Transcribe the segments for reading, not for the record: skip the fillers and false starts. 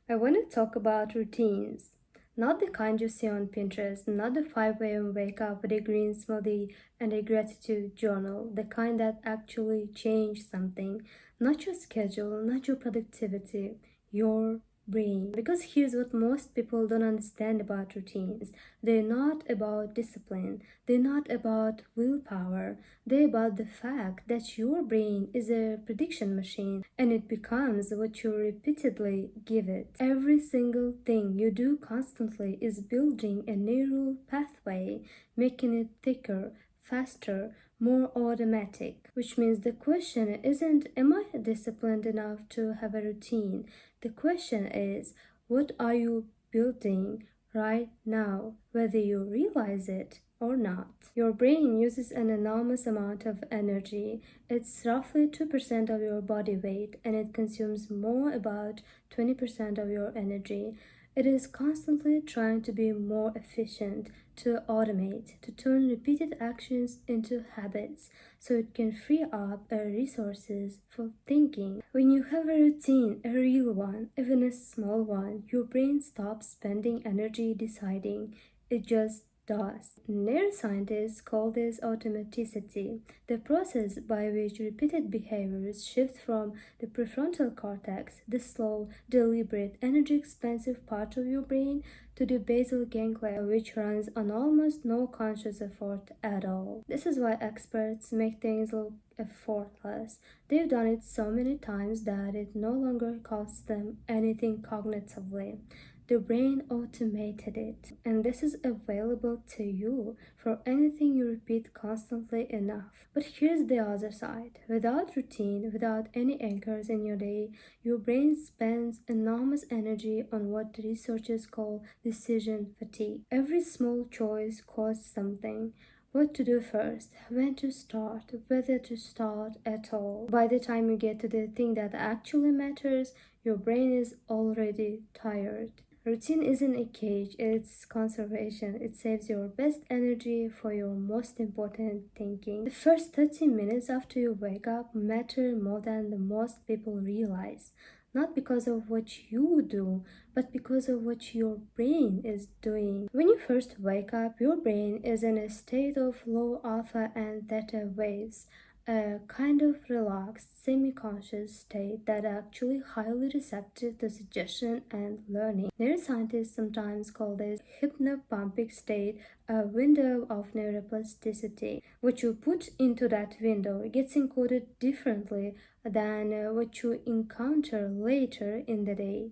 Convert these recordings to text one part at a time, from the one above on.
I want to talk about routines. Not the kind you see on Pinterest, not the 5 a.m. wake up with a green smoothie and a gratitude journal, the kind that actually change something. Not your schedule, not your productivity, your brain. Because here's what most people don't understand about routines. They're not about discipline, they're not about willpower, they're about the fact that your brain is a prediction machine and it becomes what you repeatedly give it. Every single thing you do constantly is building a neural pathway, making it thicker, faster, more automatic. Which means the question isn't, am I disciplined enough to have a routine? The question is, what are you building right now, whether you realize it or not? Your brain uses an enormous amount of energy. It's roughly 2% of your body weight and it consumes more about 20% of your energy. It is constantly trying to be more efficient, to automate, to turn repeated actions into habits so it can free up resources for thinking. When you have a routine, a real one, even a small one, your brain stops spending energy deciding. It just does. Neuroscientists call this automaticity, the process by which repeated behaviors shift from the prefrontal cortex, the slow, deliberate, energy-expensive part of your brain, to the basal ganglia, which runs on almost no conscious effort at all. This is why experts make things look effortless. They've done it so many times that it no longer costs them anything cognitively. The brain automated it, and this is available to you for anything you repeat constantly enough. But here's the other side. Without routine, without any anchors in your day, your brain spends enormous energy on what researchers call decision fatigue. Every small choice costs something. What to do first, when to start, whether to start at all. By the time you get to the thing that actually matters, your brain is already tired. Routine isn't a cage, it's conservation. It saves your best energy for your most important thinking. The first 30 minutes after you wake up matter more than the most people realize. Not because of what you do, but because of what your brain is doing. When you first wake up, your brain is in a state of low alpha and theta waves, a kind of relaxed, semi-conscious state that actually highly receptive to suggestion and learning. Neuroscientists sometimes call this hypnopompic state a window of neuroplasticity. What you put into that window gets encoded differently than what you encounter later in the day,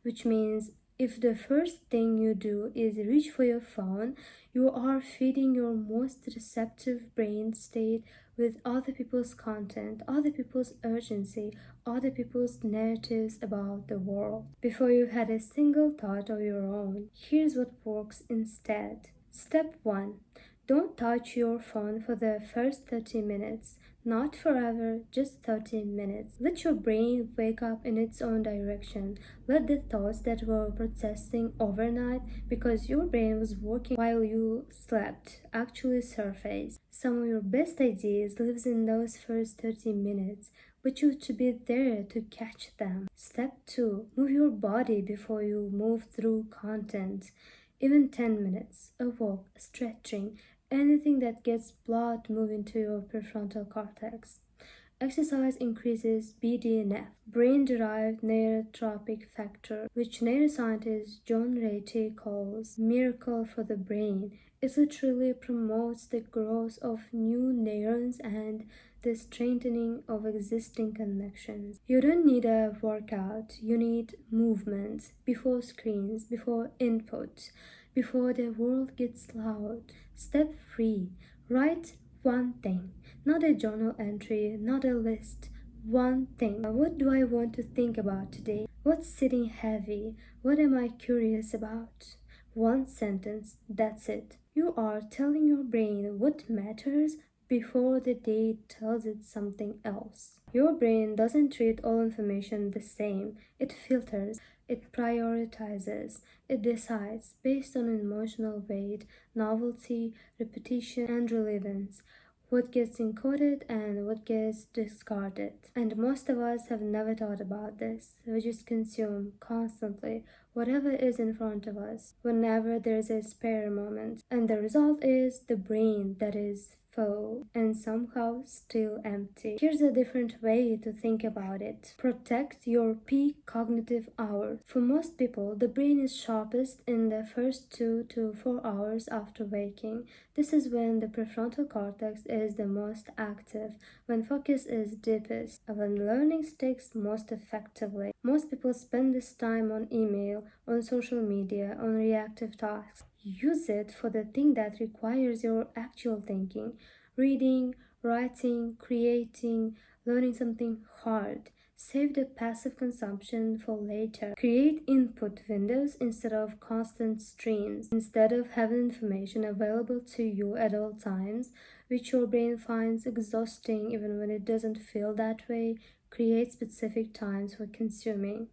which means if the first thing you do is reach for your phone, you are feeding your most receptive brain state with other people's content, other people's urgency, other people's narratives about the world. Before you had a single thought of your own, here's what works instead. Step 1. Don't touch your phone for the first 30 minutes. Not forever, just 30 minutes. Let your brain wake up in its own direction. Let the thoughts that were processing overnight because your brain was working while you slept actually surface. Some of your best ideas lives in those first 30 minutes, but you have to be there to catch them. Step 2. Move your body before you move through content. Even 10 minutes, a walk, stretching, anything that gets blood moving to your prefrontal cortex. Exercise increases BDNF, brain-derived neurotrophic factor, which neuroscientist John Ratey calls miracle for the brain. It literally promotes the growth of new neurons and the strengthening of existing connections. You don't need a workout, you need movement before screens, before input, before the world gets loud. Step 3. Write one thing. Not a journal entry, not a list. One thing. What do I want to think about today? What's sitting heavy? What am I curious about? One sentence, that's it. You are telling your brain what matters before the day tells it something else. Your brain doesn't treat all information the same. It filters, it prioritizes, it decides based on emotional weight, novelty, repetition, and relevance. what gets encoded and what gets discarded. And most of us have never thought about this. We just consume constantly whatever is in front of us whenever there's a spare moment. And the result is the brain that is full and somehow still empty. Here's a different way to think about it. Protect your peak cognitive hours. For most people, the brain is sharpest in the first 2 to 4 hours after waking. This is when the prefrontal cortex is the most active, when focus is deepest, and when learning sticks most effectively. Most people spend this time on email, on social media, on reactive tasks. Use it for the thing that requires your actual thinking: reading, writing, creating, learning something hard. Save the passive consumption for later. Create input windows instead of constant streams. Instead of having information available to you at all times, which your brain finds exhausting even when it doesn't feel that way, create specific times for consuming.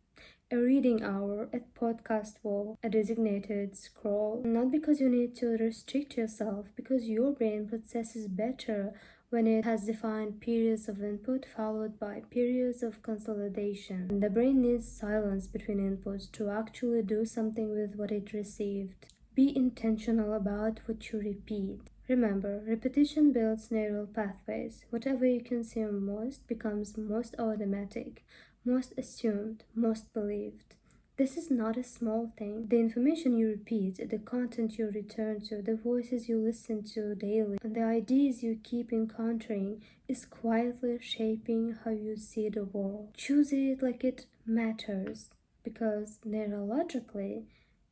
A reading hour, a podcast wall, a designated scroll. Not because you need to restrict yourself, because your brain processes better when it has defined periods of input followed by periods of consolidation. And the brain needs silence between inputs to actually do something with what it received. Be intentional about what you repeat. Remember, repetition builds neural pathways. Whatever you consume most becomes most automatic, most assumed, most believed. This is not a small thing. The information you repeat, the content you return to, the voices you listen to daily, and the ideas you keep encountering is quietly shaping how you see the world. Choose it like it matters, because neurologically,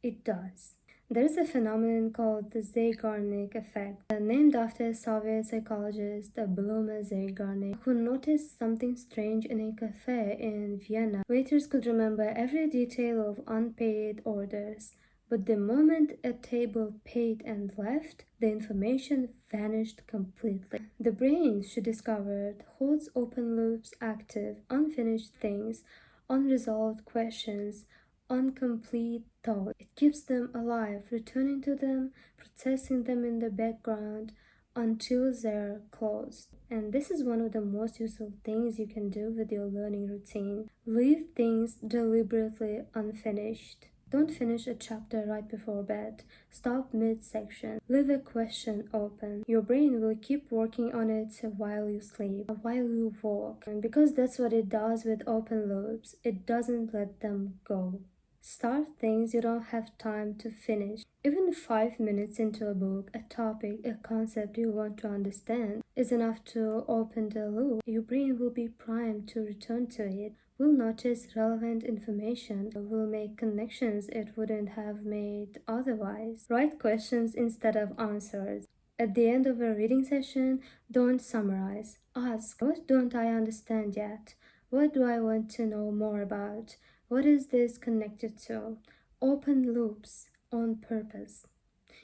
it does. There's a phenomenon called the Zeigarnik effect, named after Soviet psychologist Bluma Zeigarnik, who noticed something strange in a cafe in Vienna. Waiters could remember every detail of unpaid orders, but the moment a table paid and left, the information vanished completely. The brain, she discovered, holds open loops active, unfinished things, unresolved questions, incomplete thought. It keeps them alive, returning to them, processing them in the background until they're closed. And this is one of the most useful things you can do with your learning routine. Leave things deliberately unfinished. Don't finish a chapter right before bed. Stop mid-section. Leave a question open. Your brain will keep working on it while you sleep, while you walk. And because that's what it does with open loops, it doesn't let them go. Start things you don't have time to finish. Even 5 minutes into a book, a topic, a concept you want to understand is enough to open the loop. Your brain will be primed to return to it, will notice relevant information, will make connections it wouldn't have made otherwise. Write questions instead of answers. At the end of a reading session, don't summarize. Ask, what don't I understand yet? What do I want to know more about? What is this connected to? Open loops on purpose.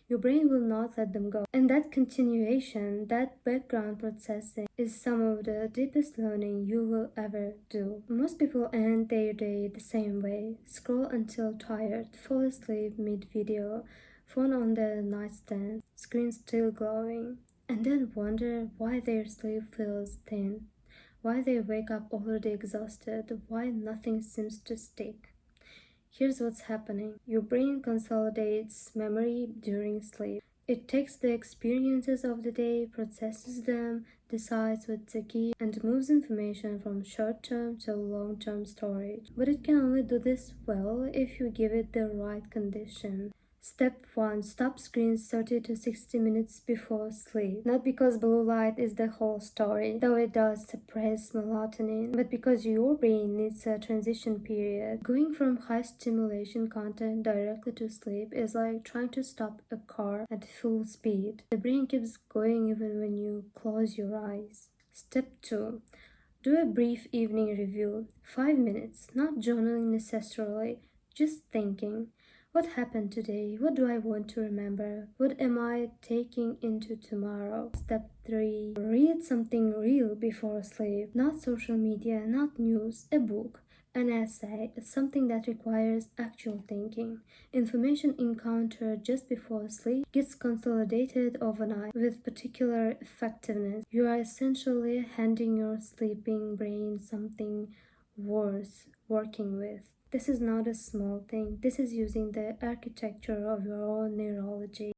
Your brain will not let them go. And that continuation, that background processing, is some of the deepest learning you will ever do. Most people end their day the same way: scroll until tired, fall asleep mid-video, phone on the nightstand, screen still glowing, and then wonder why their sleep feels thin, why they wake up already exhausted, why nothing seems to stick. Here's what's happening. Your brain consolidates memory during sleep. It takes the experiences of the day, processes them, decides what's the key, and moves information from short-term to long-term storage. But it can only do this well if you give it the right condition. Step 1. Stop screens 30 to 60 minutes before sleep. Not because blue light is the whole story, though it does suppress melatonin, but because your brain needs a transition period. Going from high stimulation content directly to sleep is like trying to stop a car at full speed. The brain keeps going even when you close your eyes. Step 2. Do a brief evening review. 5 minutes, not journaling necessarily, just thinking. What happened today? What do I want to remember? What am I taking into tomorrow? Step 3. Read something real before sleep. Not social media, not news, a book. An essay is something that requires actual thinking. Information encountered just before sleep gets consolidated overnight with particular effectiveness. You are essentially handing your sleeping brain something worth working with. This is not a small thing. This is using the architecture of your own neurology.